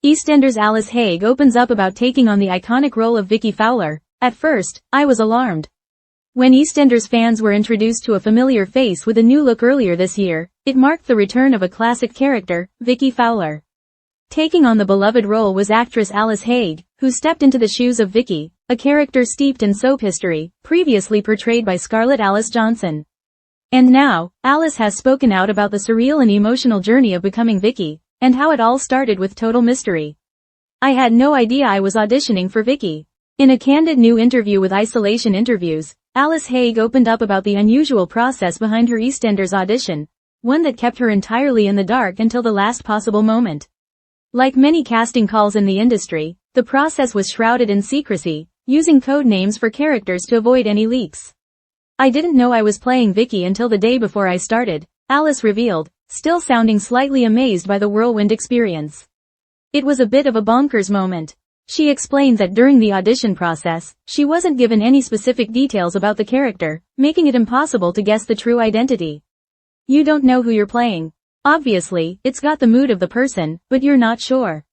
EastEnders' Alice Haig opens up about taking on the iconic role of Vicky Fowler. At first, I was alarmed. When EastEnders fans were introduced to a familiar face with a new look earlier this year, it marked the return of a classic character, Vicky Fowler. Taking on the beloved role was actress Alice Haig, who stepped into the shoes of Vicky, a character steeped in soap history, previously portrayed by Scarlett Alice Johnson. And now, Alice has spoken out about the surreal and emotional journey of becoming Vicky, and how it all started with total mystery. "I had no idea I was auditioning for Vicky." In a candid new interview with Isolation Interviews, Alice Haig opened up about the unusual process behind her EastEnders audition, one that kept her entirely in the dark until the last possible moment. Like many casting calls in the industry, the process was shrouded in secrecy, using code names for characters to avoid any leaks. "I didn't know I was playing Vicky until the day before I started," Alice revealed, still sounding slightly amazed by the whirlwind experience. "It was a bit of a bonkers moment." She explains that during the audition process, she wasn't given any specific details about the character, making it impossible to guess the true identity. "You don't know who you're playing. Obviously, it's got the mood of the person, but you're not sure.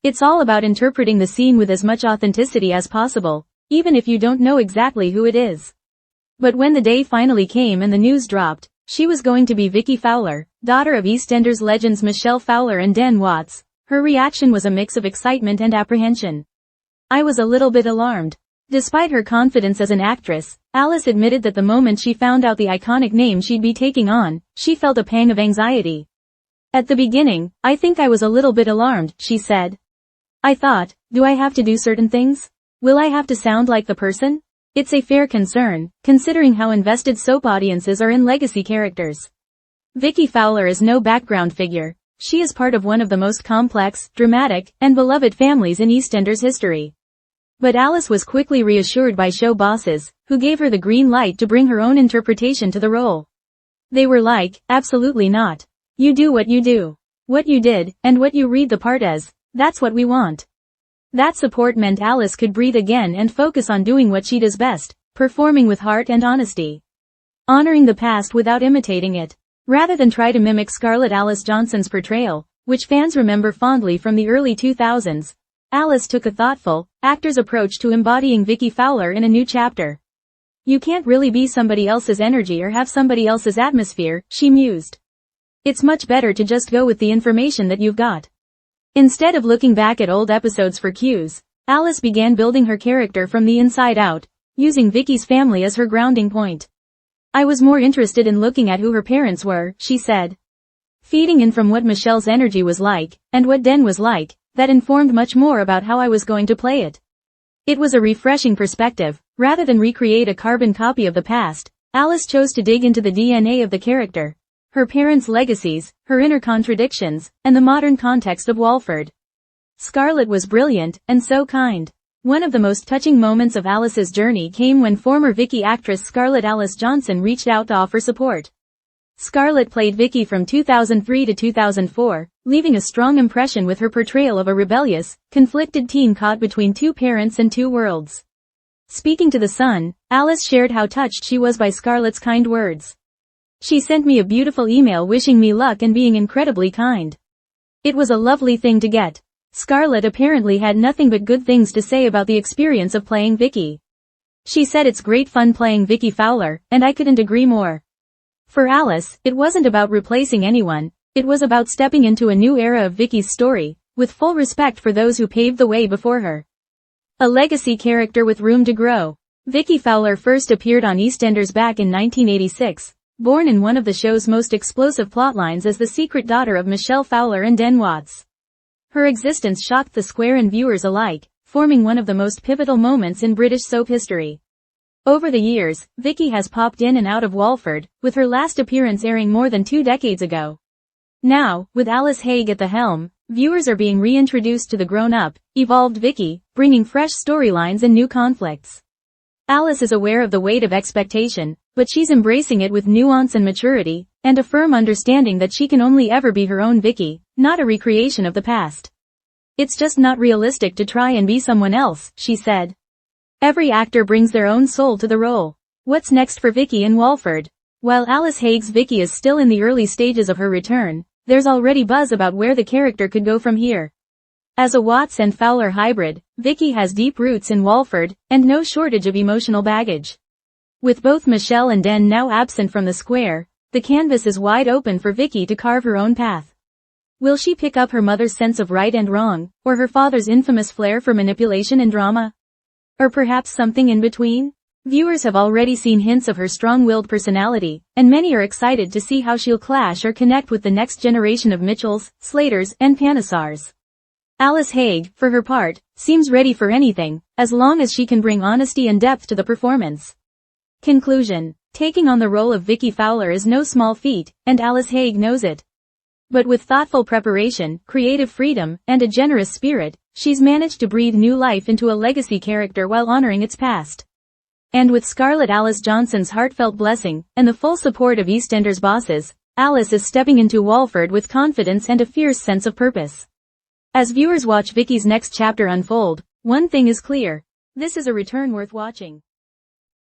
It's all about interpreting the scene with as much authenticity as possible, even if you don't know exactly who it is." But when the day finally came and the news dropped, she was going to be Vicky Fowler, daughter of EastEnders legends Michelle Fowler and Dan Watts, her reaction was a mix of excitement and apprehension. "I was a little bit alarmed." Despite her confidence as an actress, Alice admitted that the moment she found out the iconic name she'd be taking on, she felt a pang of anxiety. "At the beginning, I think I was a little bit alarmed," she said. "I thought, do I have to do certain things? Will I have to sound like the person? It's a fair concern, considering how invested soap audiences are in legacy characters. Vicky Fowler is no background figure. She is part of one of the most complex, dramatic, and beloved families in EastEnders history." But Alice was quickly reassured by show bosses, who gave her the green light to bring her own interpretation to the role. They were like, "Absolutely not. You do what you do. What you did, and what you read the part as, that's what we want." That support meant Alice could breathe again and focus on doing what she does best, performing with heart and honesty. Honoring the past without imitating it. Rather than try to mimic Scarlett Alice Johnson's portrayal, which fans remember fondly from the early 2000s, Alice took a thoughtful, actor's approach to embodying Vicky Fowler in a new chapter. "You can't really be somebody else's energy or have somebody else's atmosphere," she mused. "It's much better to just go with the information that you've got." Instead of looking back at old episodes for cues, Alice began building her character from the inside out, using Vicky's family as her grounding point. "I was more interested in looking at who her parents were," she said. "Feeding in from what Michelle's energy was like, and what Den was like, that informed much more about how I was going to play it." It was a refreshing perspective. Rather than recreate a carbon copy of the past, Alice chose to dig into the DNA of the character. Her parents' legacies, her inner contradictions, and the modern context of Walford. Scarlett was brilliant, and so kind. One of the most touching moments of Alice's journey came when former Vicky actress Scarlett Alice Johnson reached out to offer support. Scarlett played Vicky from 2003 to 2004, leaving a strong impression with her portrayal of a rebellious, conflicted teen caught between two parents and two worlds. Speaking to The Sun, Alice shared how touched she was by Scarlett's kind words. "She sent me a beautiful email wishing me luck and being incredibly kind. It was a lovely thing to get." Scarlett apparently had nothing but good things to say about the experience of playing Vicky. She said, "It's great fun playing Vicky Fowler, and I couldn't agree more." For Alice, it wasn't about replacing anyone, it was about stepping into a new era of Vicky's story, with full respect for those who paved the way before her. A legacy character with room to grow. Vicky Fowler first appeared on EastEnders back in 1986. Born in one of the show's most explosive plotlines as the secret daughter of Michelle Fowler and Dan Watts. Her existence shocked the square and viewers alike, forming one of the most pivotal moments in British soap history. Over the years, Vicky has popped in and out of Walford, with her last appearance airing more than 2 decades ago. Now, with Alice Haig at the helm, viewers are being reintroduced to the grown-up, evolved Vicky, bringing fresh storylines and new conflicts. Alice is aware of the weight of expectation, but she's embracing it with nuance and maturity, and a firm understanding that she can only ever be her own Vicky, not a recreation of the past. "It's just not realistic to try and be someone else," she said. "Every actor brings their own soul to the role. What's next for Vicky in Walford?" While Alice Haig's Vicky is still in the early stages of her return, there's already buzz about where the character could go from here. As a Watts and Fowler hybrid, Vicky has deep roots in Walford, and no shortage of emotional baggage. With both Michelle and Den now absent from the square, the canvas is wide open for Vicky to carve her own path. Will she pick up her mother's sense of right and wrong, or her father's infamous flair for manipulation and drama? Or perhaps something in between? Viewers have already seen hints of her strong-willed personality, and many are excited to see how she'll clash or connect with the next generation of Mitchells, Slaters, and Panesars. Alice Haig, for her part, seems ready for anything, as long as she can bring honesty and depth to the performance. Conclusion. Taking on the role of Vicky Fowler is no small feat, and Alice Haig knows it. But with thoughtful preparation, creative freedom, and a generous spirit, she's managed to breathe new life into a legacy character while honoring its past. And with Scarlett Alice Johnson's heartfelt blessing, and the full support of EastEnders bosses, Alice is stepping into Walford with confidence and a fierce sense of purpose. As viewers watch Vicky's next chapter unfold, one thing is clear. This is a return worth watching.